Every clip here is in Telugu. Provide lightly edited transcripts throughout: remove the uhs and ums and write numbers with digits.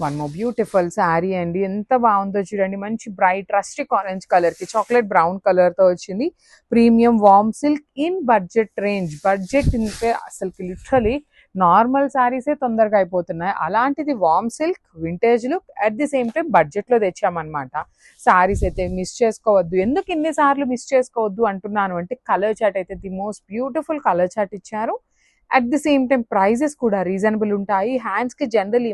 వన్ మోర్ బ్యూటిఫుల్ శారీ అండి. ఎంత బాగుందో చూడండి. మంచి బ్రైట్ రస్టిక్ ఆరెంజ్ కలర్ కి చాక్లెట్ బ్రౌన్ కలర్ తో వచ్చింది. Premium warm silk in budget range. Budget అంటే అసలు లిటరలీ నార్మల్ శారీసే తొందరగా అయిపోతున్నాయి. అలాంటిది warm silk vintage look at the same time budget లో తెచ్చామన్నమాట. శారీస్ అయితే మిస్ చేసుకోవద్దు. ఎందుకు ఇన్నిసార్లు మిస్ చేసుకోవద్దు అంటున్నాను అంటే కలర్ చార్ట్ అయితే the most beautiful colour chart ఇచ్చారు. At the same time prices కూడా రీజనబుల్ ఉంటాయి. హ్యాండ్స్కి జనరల్లీ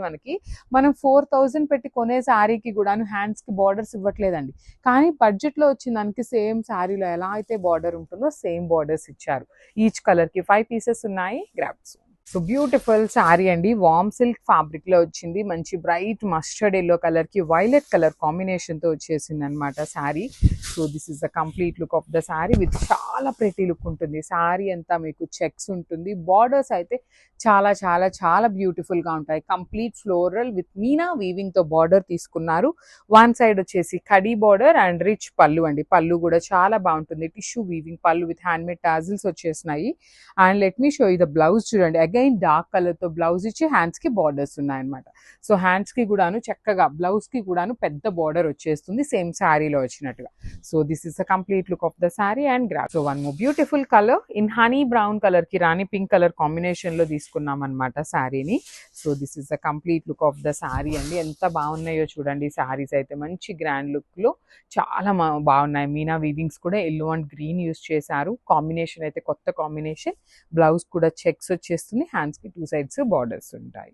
మనం 4000 పెట్టి కొనే శారీకి కూడాను హ్యాండ్స్కి బార్డర్స్ ఇవ్వట్లేదండి. కానీ బడ్జెట్లో వచ్చిన దానికి సేమ్ శారీలో ఎలా అయితే బార్డర్ ఉంటుందో సేమ్ బార్డర్స్ ఇచ్చారు. ఈచ్ కలర్కి 5 పీసెస్ ఉన్నాయి. గ్రాప్స్. సో బ్యూటిఫుల్ శారీ అండి. వార్మ్ సిల్క్ ఫ్యాబ్రిక్ లో వచ్చింది. మంచి బ్రైట్ మస్టర్డ్ ఎల్లో కలర్ కి వైలెట్ కలర్ కాంబినేషన్ తో వచ్చేసింది అనమాట sari. So this is the complete look of the sari with చాలా ప్రెటీ లుక్ ఉంటుంది. శారీ అంతా మీకు చెక్స్ ఉంటుంది. బార్డర్స్ అయితే చాలా చాలా చాలా బ్యూటిఫుల్ గా ఉంటాయి. Complete floral with Meena weaving తో బార్డర్ తీసుకున్నారు. వన్ సైడ్ వచ్చేసి కడీ బార్డర్ అండ్ రిచ్ పళ్ళు అండి. పళ్ళు కూడా చాలా బాగుంటుంది. టిష్యూ వీవింగ్ పళ్ళు విత్ హ్యాండ్ మేడ్ టాజిల్స్ వచ్చేసినాయి. And let me show you the blouse చూడండి. అగైన్ డార్క్ కలర్ తో బ్లౌజ్ ఇచ్చి హ్యాండ్స్ కి బార్డర్స్ ఉన్నాయన్నమాట. సో హ్యాండ్స్ కి కూడాను చక్కగా బ్లౌజ్ కి కూడాను పెద్ద బార్డర్ వచ్చేస్తుంది సేమ్ శారీలో వచ్చినట్టుగా. So this is the complete look of the sari and grab. So one more beautiful colour in honey brown colour కి రాణి పింక్ కలర్ కాంబినేషన్ లో తీసుకున్నాం అనమాట శారీని. So this is the complete look of the sari అండి. ఎంత బాగున్నాయో చూడండి. శారీస్ అయితే మంచి గ్రాండ్ లుక్ లో చాలా బాగున్నాయి. మీనా వీవింగ్స్ కూడా ఎల్లో అండ్ గ్రీన్ యూస్ చేశారు. కాంబినేషన్ అయితే కొత్త కాంబినేషన్. బ్లౌజ్ కూడా చెక్స్ వచ్చేస్తుంది. హ్యాండ్స్ కి 2 సైడ్స్ బార్డర్స్ ఉంటాయి.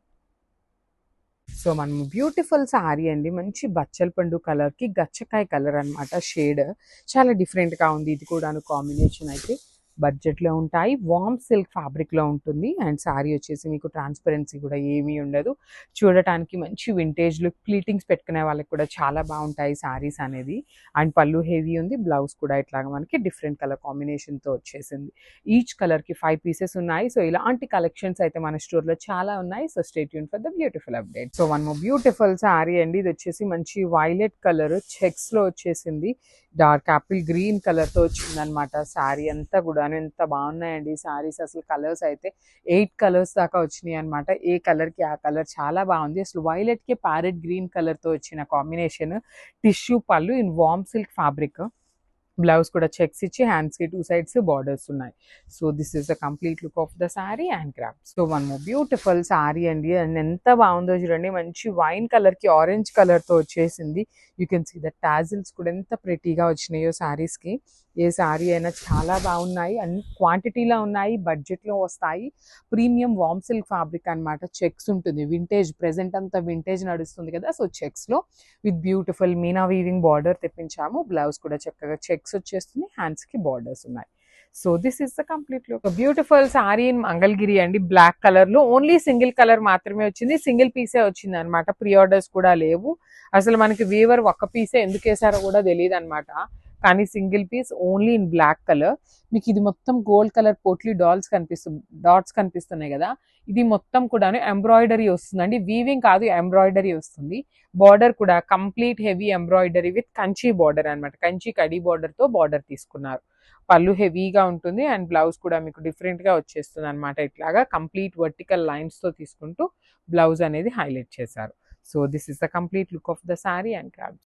సో మనం బ్యూటిఫుల్ శారీ అండి. మంచి బచ్చల పండు కలర్ కి గచ్చకాయ కలర్ అనమాట. షేడ్ చాలా డిఫరెంట్ గా ఉంది. ఇది కూడాను కాంబినేషన్ అయితే బడ్జెట్ లో ఉంటాయి. వార్మ్ సిల్క్ ఫ్యాబ్రిక్ లో ఉంటుంది. అండ్ శారీ వచ్చేసి మీకు ట్రాన్స్పరెన్సీ కూడా ఏమీ ఉండదు. చూడటానికి మంచి వింటేజ్ లుక్. ప్లీటింగ్స్ పెట్టుకునే వాళ్ళకి కూడా చాలా బాగుంటాయి శారీస్ అనేది. అండ్ పళ్ళు హెవీ ఉంది. బ్లౌజ్ కూడా ఇట్లాగా మనకి డిఫరెంట్ కలర్ కాంబినేషన్ తో వచ్చేసింది. ఈచ్ కలర్ కి 5 పీసెస్ ఉన్నాయి. సో ఇలాంటి కలెక్షన్స్ అయితే మన స్టోర్ లో చాలా ఉన్నాయి. So stay tune for the beautiful update. So one more beautiful sari అండి. ఇది వచ్చేసి మంచి వైలెట్ కలర్ చెక్స్ లో వచ్చేసింది. డార్క్ యాపిల్ గ్రీన్ కలర్ తో వచ్చింది అనమాట. శారీ అంతా కూడా ఎంత బాగున్నాయండి శారీస్. అసలు కలర్స్ అయితే 8 కలర్స్ దాకా వచ్చినాయి అనమాట. ఏ కలర్ కి ఆ కలర్ చాలా బాగుంది. అసలు వైలెట్ కి ప్యారెట్ గ్రీన్ కలర్ తో వచ్చిన combination. Tissue pallu in warm silk fabric. Blouse కూడా చెక్స్ ఇచ్చి హ్యాండ్స్ కి 2 సైడ్స్ బార్డర్స్ ఉన్నాయి. So this is the complete look of the sari and craft. So one more beautiful sari అండి. అండ్ ఎంత బాగుందో చూడండి. మంచి వైన్ కలర్ కి ఆరెంజ్ కలర్ తో వచ్చేసింది. You can see the tassels కూడా ఎంత ప్రెటీగా వచ్చినాయో శారీస్ కి. ఏ శారీ అయినా చాలా బాగున్నాయి. అన్ని క్వాంటిటీలో ఉన్నాయి. బడ్జెట్ లో వస్తాయి. ప్రీమియం వార్మ్ సిల్క్ ఫ్యాబ్రిక్ అనమాట. చెక్స్ ఉంటుంది. వింటేజ్ ప్రెసెంట్ అంతా వింటేజ్ నడుస్తుంది కదా. సో చెక్స్ లో with beautiful meena weaving border తెప్పించాము. బ్లౌజ్ కూడా చక్కగా చెక్స్ వచ్చేస్తుంది. హ్యాండ్స్ కి బార్డర్స్ ఉన్నాయి. So this is the complete look. Beautiful sari in Mangalagiri అండి. బ్లాక్ కలర్ లో ఓన్లీ సింగిల్ కలర్ మాత్రమే వచ్చింది. సింగిల్ పీసే వచ్చింది అనమాట. ప్రీ ఆర్డర్స్ కూడా లేవు. అసలు మనకి వీవర్ ఒక్క పీసే ఎందుకు వేసారో కూడా తెలియదు అనమాట. కానీ single piece only in black colour. మీకు ఇది మొత్తం గోల్డ్ కలర్ పోట్లీ డాట్స్ కనిపిస్తున్నాయి కదా. ఇది మొత్తం కూడా ఎంబ్రాయిడరీ వస్తుందండి. వీవింగ్ కాదు, ఎంబ్రాయిడరీ వస్తుంది. బార్డర్ కూడా complete heavy embroidery with Kanchi border అనమాట. కంచి కడీ బార్డర్ తో బార్డర్ తీసుకున్నారు. పళ్ళు హెవీగా ఉంటుంది. అండ్ బ్లౌజ్ కూడా మీకు డిఫరెంట్ గా వచ్చేస్తుంది అనమాట. ఇట్లాగా కంప్లీట్ వర్టికల్ లైన్స్ తో తీసుకుంటూ బ్లౌజ్ అనేది హైలైట్ చేశారు. So this is the complete look of the sari and craft.